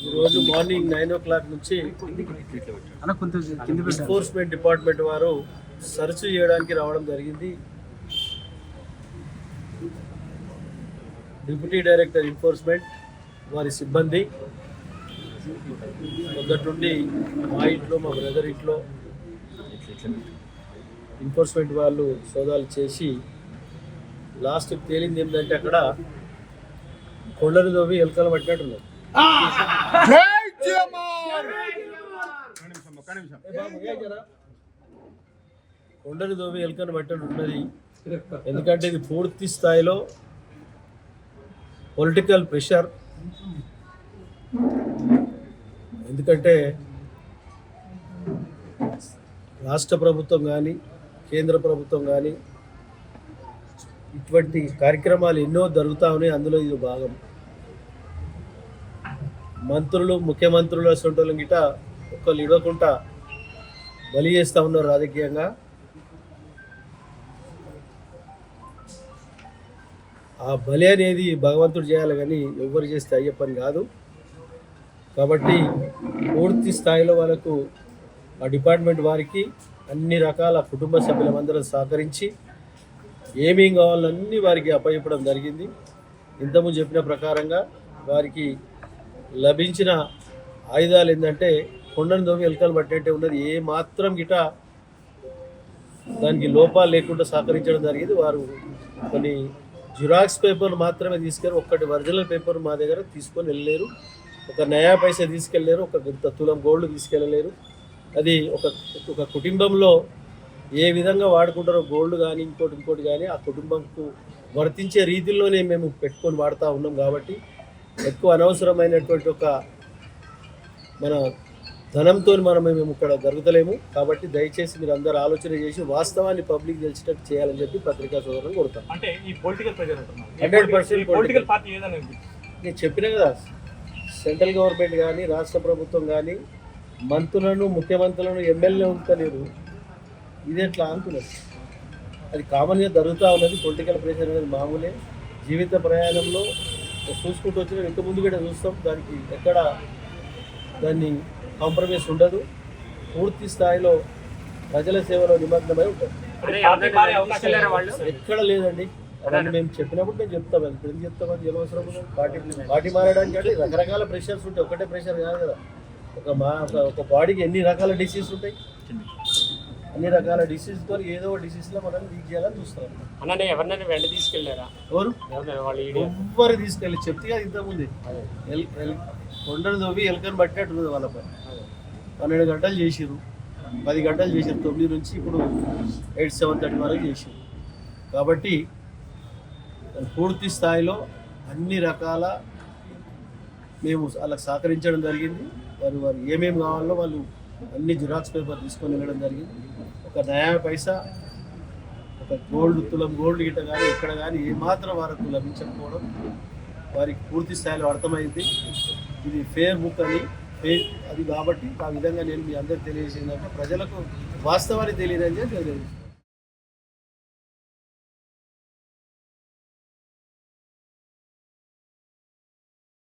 ఈరోజు morning 9 o'clock నుంచి enforcement department వారు సర్చ్ చేయడానికి రావడం జరిగింది. డిప్యూటీ డైరెక్టర్ ఎన్ఫోర్స్మెంట్ వారి సిబ్బంది మొదటి నుండి మా ఇంట్లో మా బ్రదర్ ఇంట్లో ఎన్ఫోర్స్మెంట్ వాళ్ళు సోదాలు చేసి లాస్ట్కి తేలింది ఏంటంటే అక్కడ కొండలు దోవి ఎలుకలు పట్టినట్టున్నారు. కొండలు దోవి ఎలుకలు పట్టినట్టు ఉన్నది. ఎందుకంటే ఇది పూర్తి స్థాయిలో పొలిటికల్ ప్రెషర్. ఎందుకంటే రాష్ట్ర ప్రభుత్వం కానీ కేంద్ర ప్రభుత్వం కానీ ఇటువంటి కార్యక్రమాలు ఎన్నో జరుగుతూ ఉన్నాయి. అందులో ఇది భాగం. మంత్రులు ముఖ్యమంత్రులు అసలు గిట ఒక్కళ్ళు ఇవ్వకుండా బలి చేస్తూ ఉన్నారు రాజకీయంగా. ఆ బలి అనేది భగవంతుడు చేయాలి కానీ ఎవరు చేస్తే అయ్యే పని కాదు. కాబట్టి పూర్తి స్థాయిలో వాళ్ళకు ఆ డిపార్ట్మెంట్ వారికి అన్ని రకాల కుటుంబ సభ్యులందరూ సహకరించి ఏమేం కావాలన్నీ వారికి అప్పచెప్పడం జరిగింది. ఇంతకుముందు చెప్పిన ప్రకారంగా వారికి లభించిన ఆయుధాలు ఏంటంటే కొండను దోమి ఎలుకలు పట్టినట్టే ఉన్నది. ఏ మాత్రం గిట దానికి లోపాలు లేకుండా సహకరించడం జరిగింది. వారు కొన్ని జిరాక్స్ పేపర్లు మాత్రమే తీసుకెళ్ళి ఒక్కటి ఒరిజినల్ పేపర్ మా దగ్గర తీసుకొని వెళ్ళలేరు. ఒక నయా పైసా తీసుకెళ్ళలేరు. ఒక తులం గోల్డ్ తీసుకెళ్ళలేరు. అది ఒక కుటుంబంలో ఏ విధంగా వాడుకుంటారో గోల్డ్ కానీ ఇంకోటి కానీ ఆ కుటుంబంకు వర్తించే రీతిలోనే మేము పెట్టుకొని వాడుతూ ఉన్నాం. కాబట్టి ఎక్కువ అనవసరమైనటువంటి ఒక మన ధనంతో మేము ఇక్కడ జరుగుతలేము. కాబట్టి దయచేసి మీరు అందరూ ఆలోచన చేసి వాస్తవాన్ని పబ్లిక్ తెలిసేటట్టు చేయాలని చెప్పి పత్రికా సోదరులను కోరుతాం. అంటే ఈ పొలిటికల్ ప్రెషర్ 100% నేను చెప్పినా కదా, సెంట్రల్ గవర్నమెంట్ కానీ రాష్ట్ర ప్రభుత్వం కానీ మంత్రులను ముఖ్యమంత్రులను ఎమ్మెల్యే ఉంటలేరు. ఇది ఎట్లా అంటున్నారు? అది కామన్గా జరుగుతూ ఉన్నది. పొలిటికల్ ప్రెషర్ అనేది మామూలే. జీవిత ప్రయాణంలో చూసుకుంటూ వచ్చిన ఇంత ముందు కూడా చూస్తాం. దానికి ఎక్కడ దాన్ని కాంప్రమైజ్ ఉండదు. పూర్తి స్థాయిలో ప్రజల సేవలో నిమగ్నమై ఉంటుంది. ఎక్కడ లేదండి. అవన్నీ మేము చెప్పినప్పుడు మేము చెప్తాం. అది ఇప్పుడు చెప్తామని జనవసరం పార్టీ మారడానికి అంటే రకరకాల ప్రెషర్స్ ఉంటాయి. ఒకటే ప్రెషర్ కాదు కదా. ఒక బాడీకి ఎన్ని రకాల డిసీజ్ ఉంటాయి. అన్ని రకాల డిసీజ్తో ఏదో ఒక డిసీజ్లో మనం లీక్ చేయాలని చూస్తాం. అన్న ఎవరినైనా వెంట తీసుకెళ్ళారా? ఎవ్వరు తీసుకెళ్ళి చెప్తే కదా ఇంతకుముందు కొండను దవ్వి ఎలుకని పట్టినట్టు వాళ్ళపై 12 గంటలు చేసిర్రు, 10 గంటలు చేసిర్రు. 9 నుంచి ఇప్పుడు 7:30 వరకు చేసిర్రు. కాబట్టి పూర్తి స్థాయిలో అన్ని రకాల మేము వాళ్ళకి సహకరించడం జరిగింది. వారు ఏమేమి కావాలో వాళ్ళు అన్ని జిరాక్స్ పేపర్ తీసుకొని వెళ్ళడం జరిగింది. ఒక నయా పైసా ఒక తులం గోల్డ్ గిట్ట కానీ ఎక్కడ కానీ ఏమాత్రం వారికి లభించకపోవడం వారికి పూర్తి స్థాయిలో అర్థమైంది. ఇది ఫేర్ బుక్ అని అది కాబట్టి ఆ విధంగా నేను మీ అందరికీ తెలియజేసిందంటే ప్రజలకు వాస్తవాన్ని తెలియదని తెలియదు.